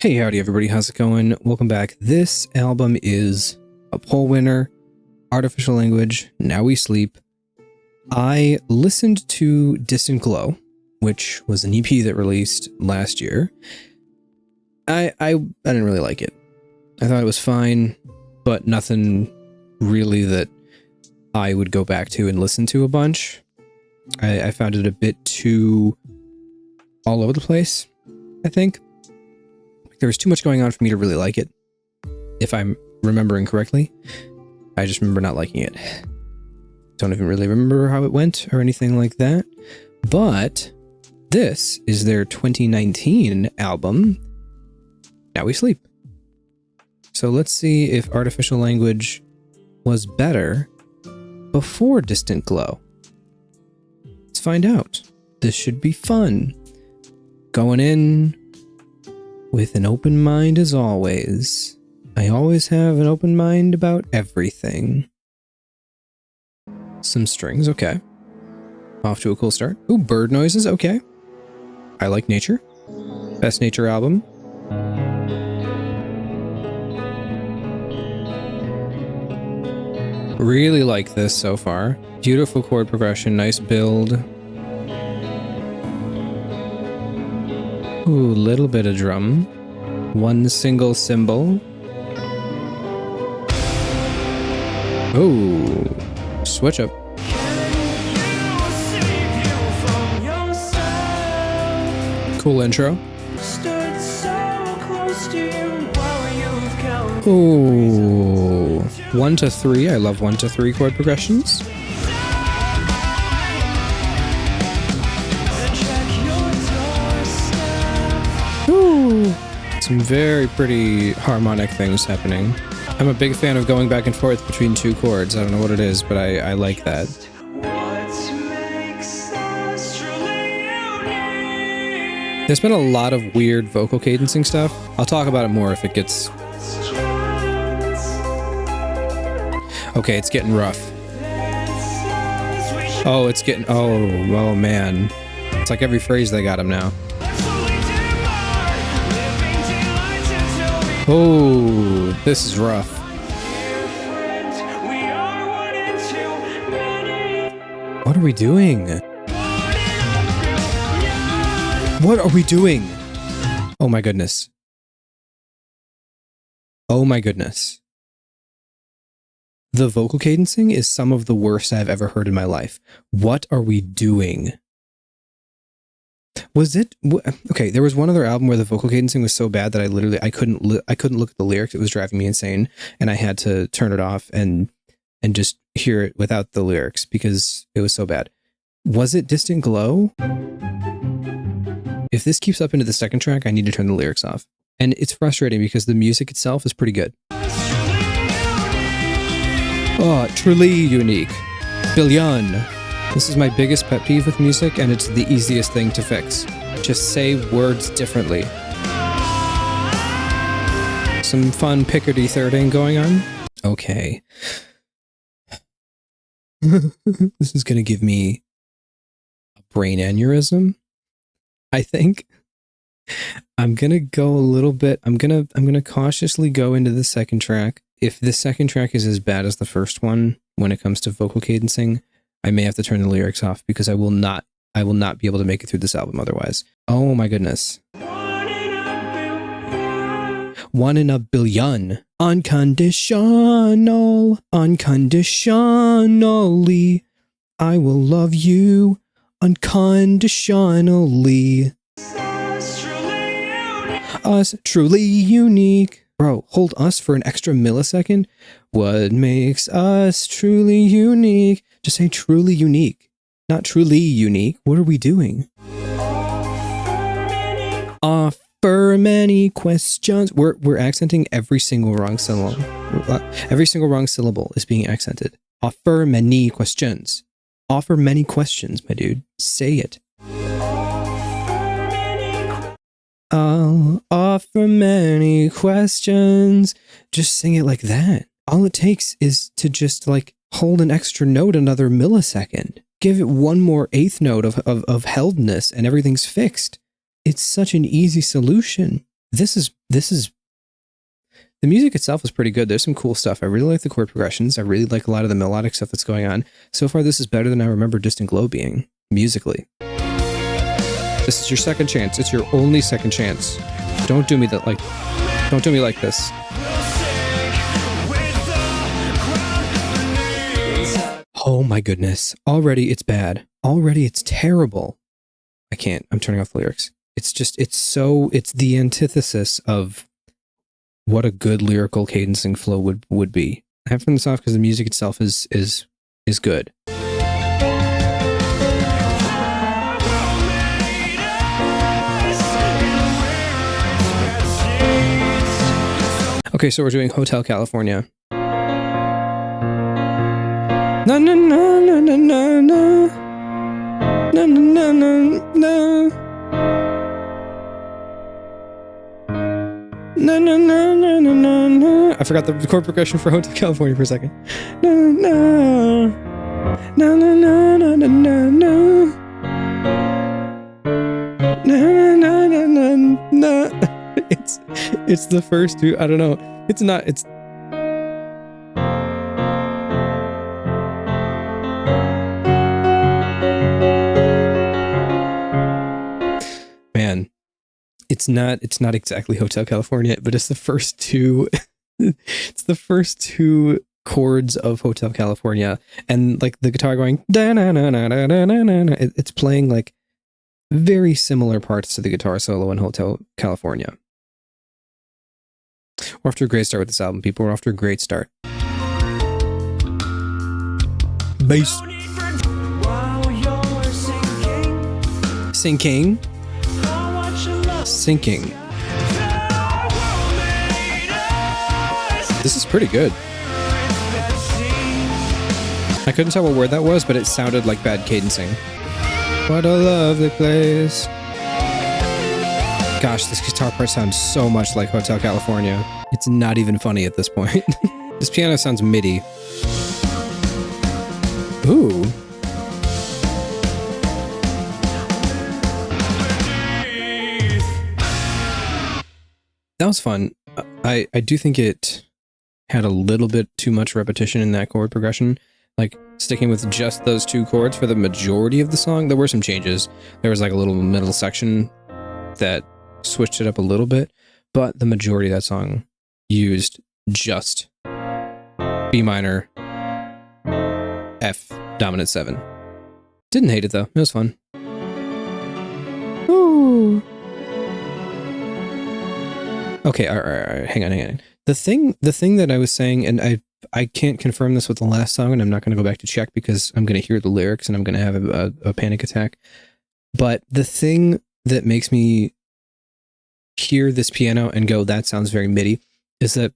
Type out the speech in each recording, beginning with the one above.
Hey, howdy everybody, how's it going? Welcome back. This album is a poll winner, Artificial Language, Now We Sleep. I listened to Distant Glow, which was an EP that released last year. I didn't really like it. I thought it was fine, but nothing really that I would go back to and listen to a bunch. I found it a bit too all over the place, I think. There was too much going on for me to really like it, if I'm remembering correctly. I just remember not liking it. Don't even really remember how it went or anything like that. But this is their 2019 album, Now We Sleep. So let's see if Artificial Language was better before Distant Glow. Let's find out. This should be fun. Going in with an open mind as always. I always have an open mind about everything. Some strings, okay. Off to a cool start. Ooh, bird noises, okay. I like nature. Best nature album. Really like this so far. Beautiful chord progression, nice build. Ooh, little bit of drum. One single cymbal. Ooh, switch up. Cool intro. Ooh, 1 to 3. I love 1 to 3 chord progressions. Ooh, some very pretty harmonic things happening. I'm a big fan of going back and forth between two chords. I don't know what it is, but I like that. There's been a lot of weird vocal cadencing stuff. I'll talk about it more if it gets... Okay, it's getting rough. Oh, it's getting... Oh man. It's like every phrase they got him now. Oh, this is rough. What are we doing? What are we doing? Oh my goodness. Oh my goodness. The vocal cadencing is some of the worst I've ever heard in my life. What are we doing? Was it okay? There was one other album where the vocal cadencing was so bad that I couldn't look at the lyrics. It was driving me insane, and I had to turn it off and just hear it without the lyrics because it was so bad. Was it Distant Glow? If this keeps up into the second track, I need to turn the lyrics off, and it's frustrating because the music itself is pretty good. Oh, truly unique. Billion. This is my biggest pet peeve with music, and it's the easiest thing to fix. Just say words differently. Some fun Picardy thirding going on. Okay. This is gonna give me a brain aneurysm, I think. I'm gonna go a little bit. I'm gonna cautiously go into the second track. If the second track is as bad as the first one when it comes to vocal cadencing, I may have to turn the lyrics off because I will not be able to make it through this album otherwise. Oh my goodness. 1 in a billion. Unconditional. Unconditionally. I will love you unconditionally. Us truly unique. Bro, hold us for an extra millisecond. What makes us truly unique? Just say truly unique, not truly unique. What are we doing? Offer many questions. We're accenting every single wrong syllable. Every single wrong syllable is being accented. Offer many questions. Offer many questions, my dude. Say it. I'll offer many questions. Just sing it like that. All it takes is to just like hold an extra note another millisecond. Give it one more eighth note of heldness and everything's fixed. It's such an easy solution. this is the music itself is pretty good. There's some cool stuff. I really like the chord progressions. I really like a lot of the melodic stuff that's going on. So far, this is better than I remember Distant Glow being musically. This is your second chance. It's your only second chance. Don't do me that like. Don't do me like this. Oh my goodness. Already it's bad. Already it's terrible. I can't. I'm turning off the lyrics. It's just, it's the antithesis of what a good lyrical cadencing flow would be. I have to turn this off because the music itself is good. Okay, so we're doing Hotel California. Na na na na na na na na na na na. Na na na na na na na. I forgot the chord progression for Hotel California for a second. Na na na na na na na na na na na na na. It's the first two. I don't know. It's not. It's. Man, it's not exactly Hotel California, but it's the first two. It's the first two chords of Hotel California, and like the guitar going da na na na na na na na. It's playing like very similar parts to the guitar solo in Hotel California. We're off to a great start with this album, people. We're off to a great start. Bass. Sinking. Sinking. This is pretty good. I couldn't tell what word that was, but it sounded like bad cadencing. What a lovely place. Gosh, this guitar part sounds so much like Hotel California. It's not even funny at this point. This piano sounds MIDI. Ooh. That was fun. I do think it had a little bit too much repetition in that chord progression. Like, sticking with just those two chords for the majority of the song. There were some changes. There was like a little middle section that switched it up a little bit, but the majority of that song used just B minor, F, dominant 7. Didn't hate it though. It was fun. Ooh. Okay, all right. Hang on. The thing that I was saying, and I can't confirm this with the last song, and I'm not going to go back to check because I'm going to hear the lyrics and I'm going to have a panic attack. But the thing that makes me hear this piano and go, that sounds very MIDI, is that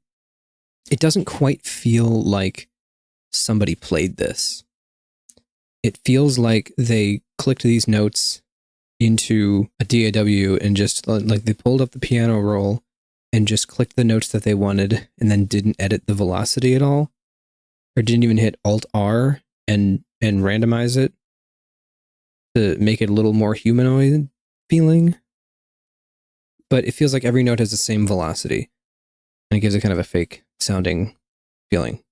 it doesn't quite feel like somebody played this. It feels like they clicked these notes into a DAW and just like they pulled up the piano roll and just clicked the notes that they wanted and then didn't edit the velocity at all, or didn't even hit Alt-R and randomize it to make it a little more humanoid feeling. But it feels like every note has the same velocity, and it gives it kind of a fake sounding feeling,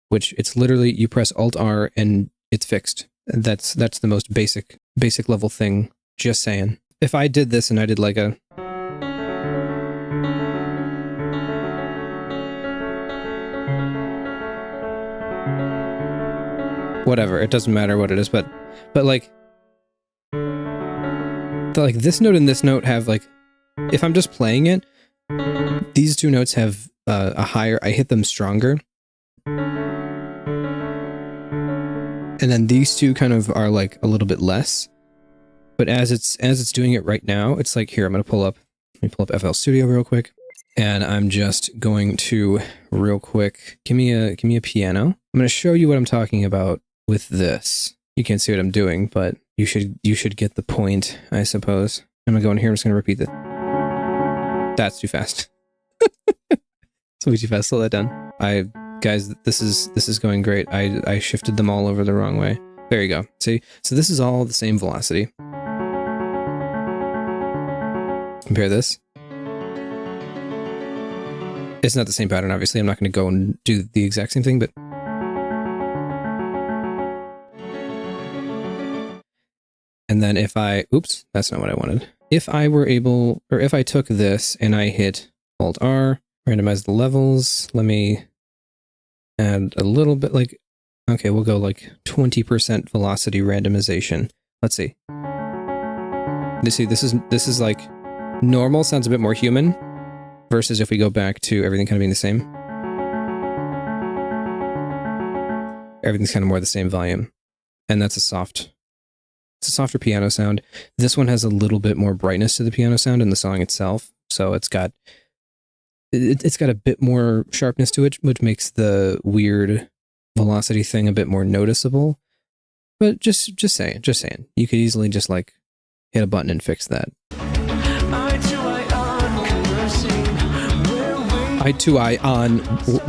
which it's literally you press Alt-R and it's fixed. That's the most basic level thing. Just saying. If I did this and I did like a whatever, it doesn't matter what it is, but like this note and this note have like, if I'm just playing it, these two notes have a higher, I hit them stronger. And then these two kind of are like a little bit less. But as it's doing it right now, it's like, here, let me pull up FL Studio real quick. And I'm just going to real quick, give me a piano. I'm going to show you what I'm talking about with this. You can't see what I'm doing, but you should get the point, I suppose. I'm going to go in here, I'm just going to repeat it. That's too fast. It's way too fast. Slow that down. Guys, this is going great. I shifted them all over the wrong way. There you go. See? So this is all the same velocity. Compare this. It's not the same pattern, obviously. I'm not going to go and do the exact same thing, but... And then if I... Oops, that's not what I wanted. If I were able... Or if I took this and I hit Alt-R, randomize the levels, let me add a little bit, like... Okay, we'll go like 20% velocity randomization. Let's see. You see, this is like... Normal sounds a bit more human, versus if we go back to everything kind of being the same. Everything's kind of more the same volume. And that's it's a softer piano sound. This one has a little bit more brightness to the piano sound in the song itself. So it's got a bit more sharpness to it, which makes the weird velocity thing a bit more noticeable. But just saying. You could easily just like hit a button and fix that. Eye to eye on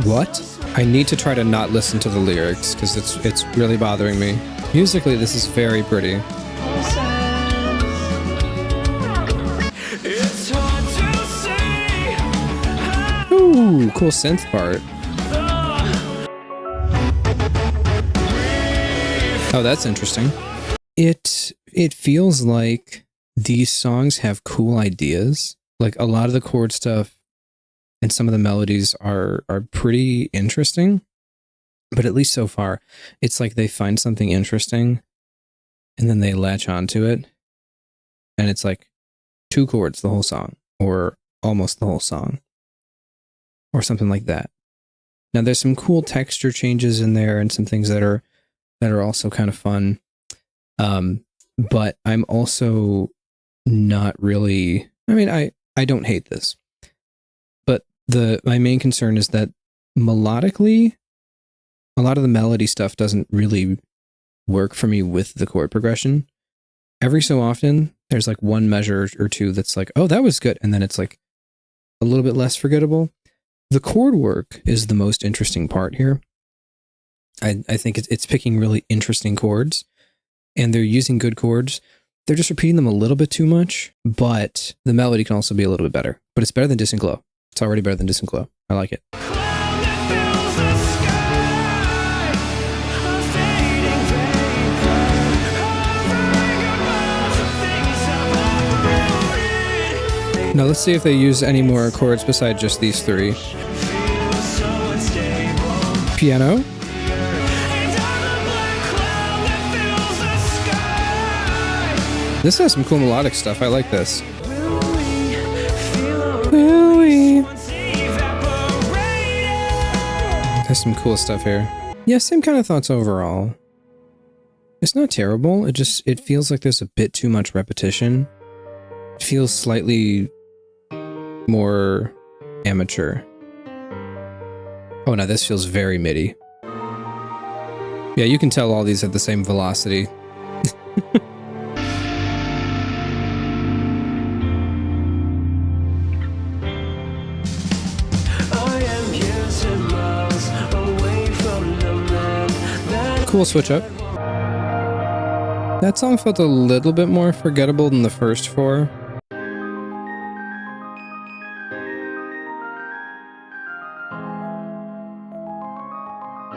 what? I need to try to not listen to the lyrics because it's really bothering me. Musically, this is very pretty. Ooh, cool synth part. Oh, that's interesting. It feels like these songs have cool ideas. Like a lot of the chord stuff and some of the melodies are pretty interesting, but at least so far, it's like they find something interesting and then they latch onto it, and it's like 2 chords the whole song, or almost the whole song, or something like that. Now there's some cool texture changes in there and some things that are also kind of fun, but I'm also not really. I mean, I don't hate this. My main concern is that melodically, a lot of the melody stuff doesn't really work for me with the chord progression. Every so often, there's like one measure or two that's like, oh, that was good. And then it's like a little bit less forgettable. The chord work is the most interesting part here. I think it's picking really interesting chords, and they're using good chords. They're just repeating them a little bit too much, but the melody can also be a little bit better. But it's better than Distant Glow. It's already better than Distant Glow. I like it. Now let's see if they use any more chords besides just these 3. Piano. This has some cool melodic stuff. I like this. There's some cool stuff here. Yeah, same kind of thoughts overall. It's not terrible. It feels like there's a bit too much repetition. It feels slightly more amateur. Oh no, this feels very MIDI. Yeah, you can tell all these have the same velocity. Cool switch up. That song felt a little bit more forgettable than the first 4.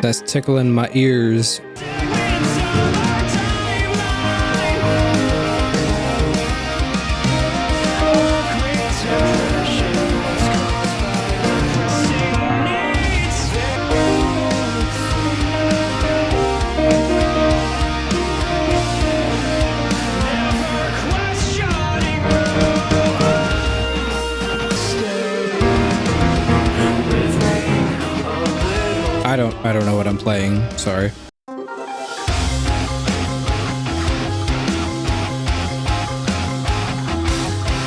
That's tickling my ears. I don't know what I'm playing. Sorry.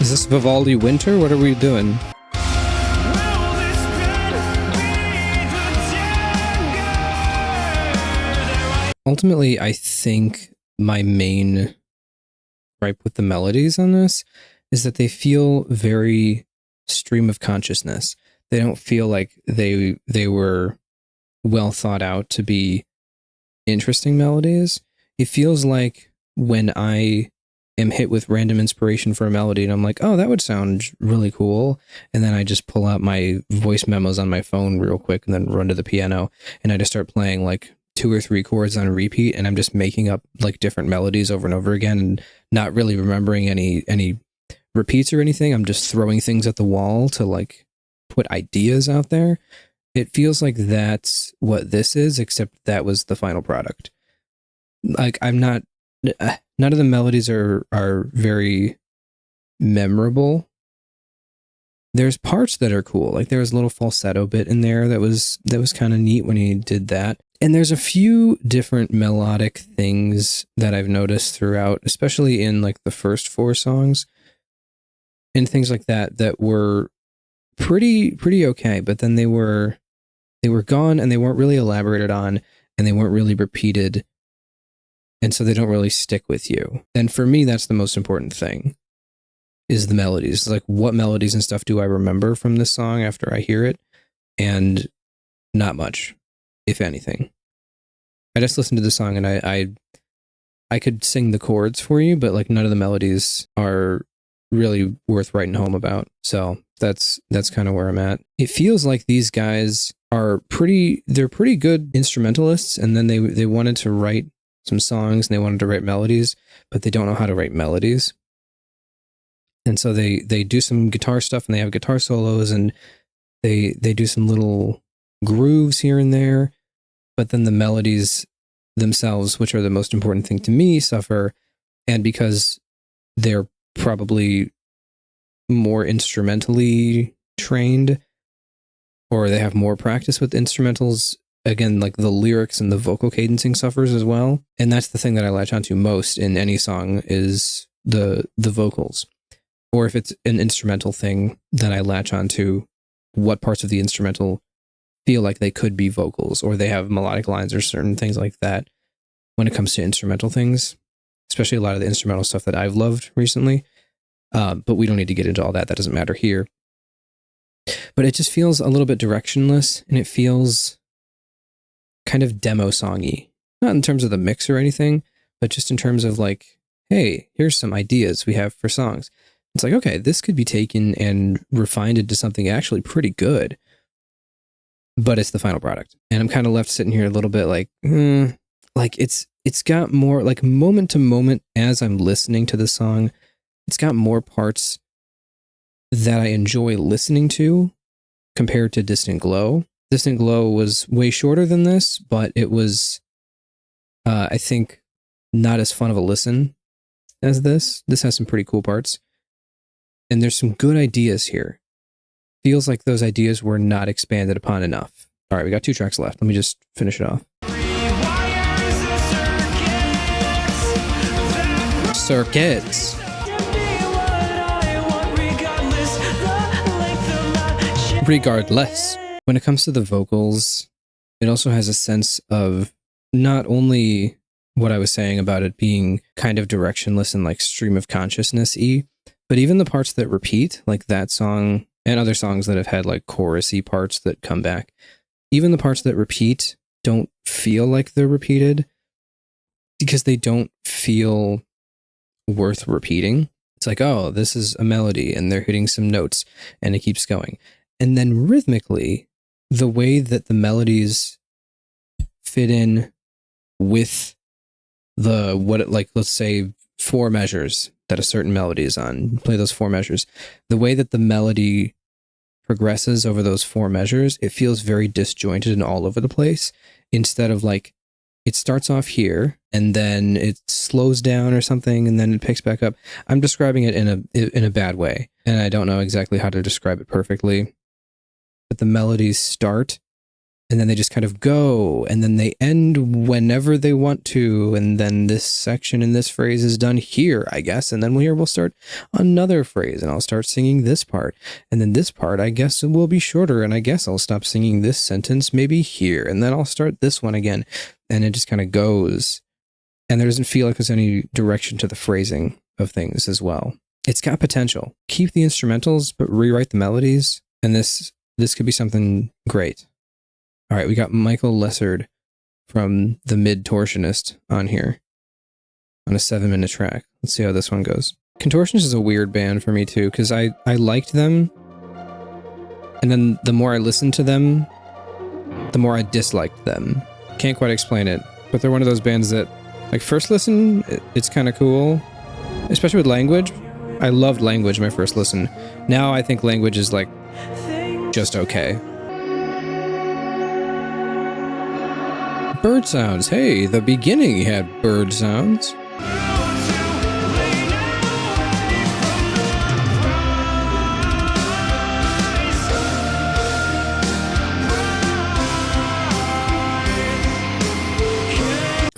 Is this Vivaldi Winter? What are we doing? Ultimately, I think my main gripe with the melodies on this is that they feel very stream of consciousness. They don't feel like they were well thought out to be interesting melodies. It feels like when I am hit with random inspiration for a melody and I'm like, oh, that would sound really cool. And then I just pull out my voice memos on my phone real quick and then run to the piano and I just start playing like 2 or 3 chords on repeat, and I'm just making up like different melodies over and over again and not really remembering any repeats or anything. I'm just throwing things at the wall to like put ideas out there. It feels like that's what this is, except that was the final product. Like none of the melodies are very memorable. There's parts that are cool. Like there was a little falsetto bit in there that was kind of neat when he did that. And there's a few different melodic things that I've noticed throughout, especially in like the first 4 songs and things like that were pretty okay, but then they were gone and they weren't really elaborated on and they weren't really repeated. And so they don't really stick with you. And for me, that's the most important thing, is the melodies. Like, what melodies and stuff do I remember from this song after I hear it? And not much, if anything. I just listened to the song and I could sing the chords for you, but like none of the melodies are really worth writing home about. So that's kind of where I'm at. It feels like these guys are they're pretty good instrumentalists, and then they wanted to write some songs and they wanted to write melodies, but they don't know how to write melodies. And so they do some guitar stuff and they have guitar solos and they do some little grooves here and there, but then the melodies themselves, which are the most important thing to me, suffer. And because they're probably more instrumentally trained, or they have more practice with instrumentals, again, like the lyrics and the vocal cadencing suffers as well. And that's the thing that I latch onto most in any song, is the vocals. Or if it's an instrumental thing, then I latch onto what parts of the instrumental feel like they could be vocals, or they have melodic lines or certain things like that when it comes to instrumental things, especially a lot of the instrumental stuff that I've loved recently. But we don't need to get into all that. That doesn't matter here. But it just feels a little bit directionless, and it feels kind of demo songy. Not in terms of the mix or anything, but just in terms of like, hey, here's some ideas we have for songs. It's like, okay, this could be taken and refined into something actually pretty good, but it's the final product. And I'm kind of left sitting here a little bit like, like it's got more, like, moment to moment as I'm listening to the song, it's got more parts that I enjoy listening to compared to Distant Glow. Distant Glow was way shorter than this, but it was, I think, not as fun of a listen as this. This has some pretty cool parts. And there's some good ideas here. Feels like those ideas were not expanded upon enough. All right, we got 2 tracks left. Let me just finish it off. Circuits. Regardless. When it comes to the vocals, it also has a sense of not only what I was saying about it being kind of directionless and like stream of consciousness-y, but even the parts that repeat, like that song and other songs that have had like chorusy parts that come back, even the parts that repeat don't feel like they're repeated because they don't feel worth repeating. It's like, oh, this is a melody and they're hitting some notes and it keeps going. And then rhythmically, the way that the melodies fit in with let's say 4 measures that a certain melody is on, play those 4 measures. The way that the melody progresses over those 4 measures, it feels very disjointed and all over the place, instead of like, it starts off here and then it slows down or something and then it picks back up. I'm describing it in a bad way, and I don't know exactly how to describe it perfectly. But the melodies start and then they just kind of go, and then they end whenever they want to, and then this section in this phrase is done here, I guess, and then we'll start another phrase, and I'll start singing this part, and then this part, I guess, will be shorter, and I guess I'll stop singing this sentence maybe here, and then I'll start this one again, and it just kind of goes, and there doesn't feel like there's any direction to the phrasing of things as well. It's got potential. Keep the instrumentals, but rewrite the melodies, and this could be something great. All right, we got Michael Lessard from The Mid-Torsionist on here. on a 7-minute track. Let's see how this one goes. Contortionist is a weird band for me too, because I liked them, and then the more I listened to them, the more I disliked them. Can't quite explain it, but they're one of those bands that, like, first listen, it's kind of cool, especially with Language. I loved Language my first listen. Now I think Language is, like, just okay. Bird sounds. Hey, the beginning had bird sounds.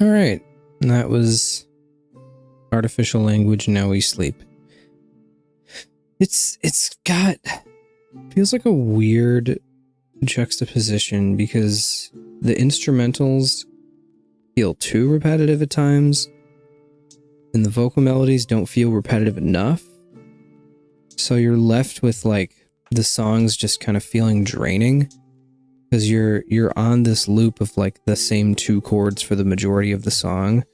All right, and that was Artificial Language, Now We Sleep. It's got, feels like a weird juxtaposition because the instrumentals feel too repetitive at times, and the vocal melodies don't feel repetitive enough. So you're left with, like, the songs just kind of feeling draining, because you're on this loop of, like, the same 2 chords for the majority of the song,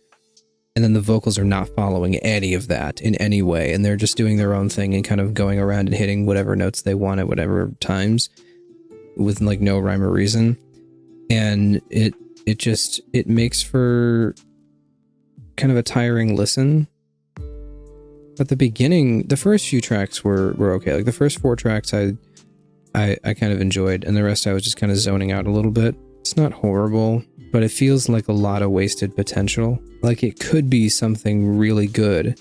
and then the vocals are not following any of that in any way, and they're just doing their own thing and kind of going around and hitting whatever notes they want at whatever times with, like, no rhyme or reason. And it makes for kind of a tiring listen. At the beginning, the first few tracks were okay. Like, the first 4 tracks I kind of enjoyed, and the rest I was just kind of zoning out a little bit. It's not horrible, but it feels like a lot of wasted potential. Like, it could be something really good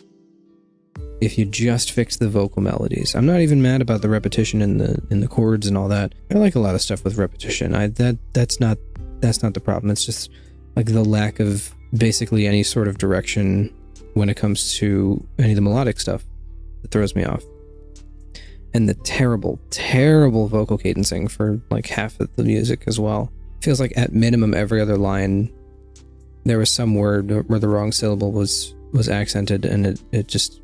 if you just fix the vocal melodies. I'm not even mad about the repetition in the chords and all that. I like a lot of stuff with repetition. That's not the problem. It's just, like, the lack of basically any sort of direction when it comes to any of the melodic stuff that throws me off. And the terrible, terrible vocal cadencing for, like, half of the music as well. Feels like at minimum every other line there was some word where the wrong syllable was accented, and it just,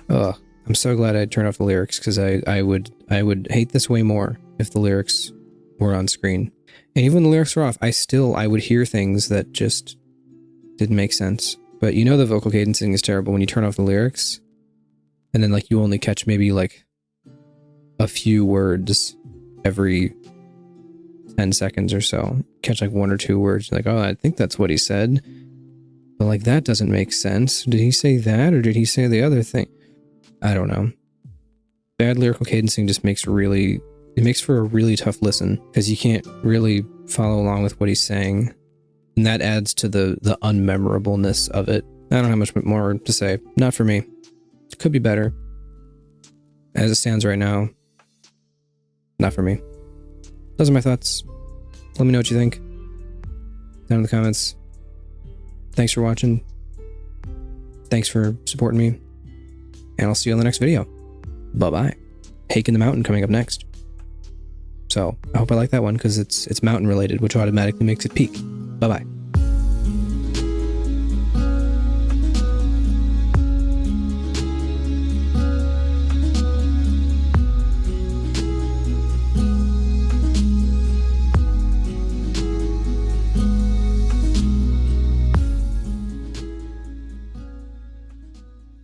I'm so glad I turned off the lyrics, because I would hate this way more if the lyrics were on screen. And even when the lyrics were off, I would hear things that just didn't make sense. But you know the vocal cadencing is terrible when you turn off the lyrics, and then, like, you only catch maybe, like, a few words every 10 seconds or so. Catch, like, 1 or 2 words. You're like, oh, I think that's what he said. But, like, that doesn't make sense. Did he say that, or did he say the other thing? I don't know. Bad lyrical cadencing just makes for a really tough listen, because you can't really follow along with what he's saying. And that adds to the unmemorableness of it. I don't have much more to say. Not for me. It could be better. As it stands right now, not for me. Those are my thoughts. Let me know what you think down in the comments. Thanks for watching. Thanks for supporting me. And I'll see you on the next video. Bye-bye. Hake in the Mountain coming up next. So I hope I like that one, because it's mountain related, which automatically makes it peak. Bye-bye.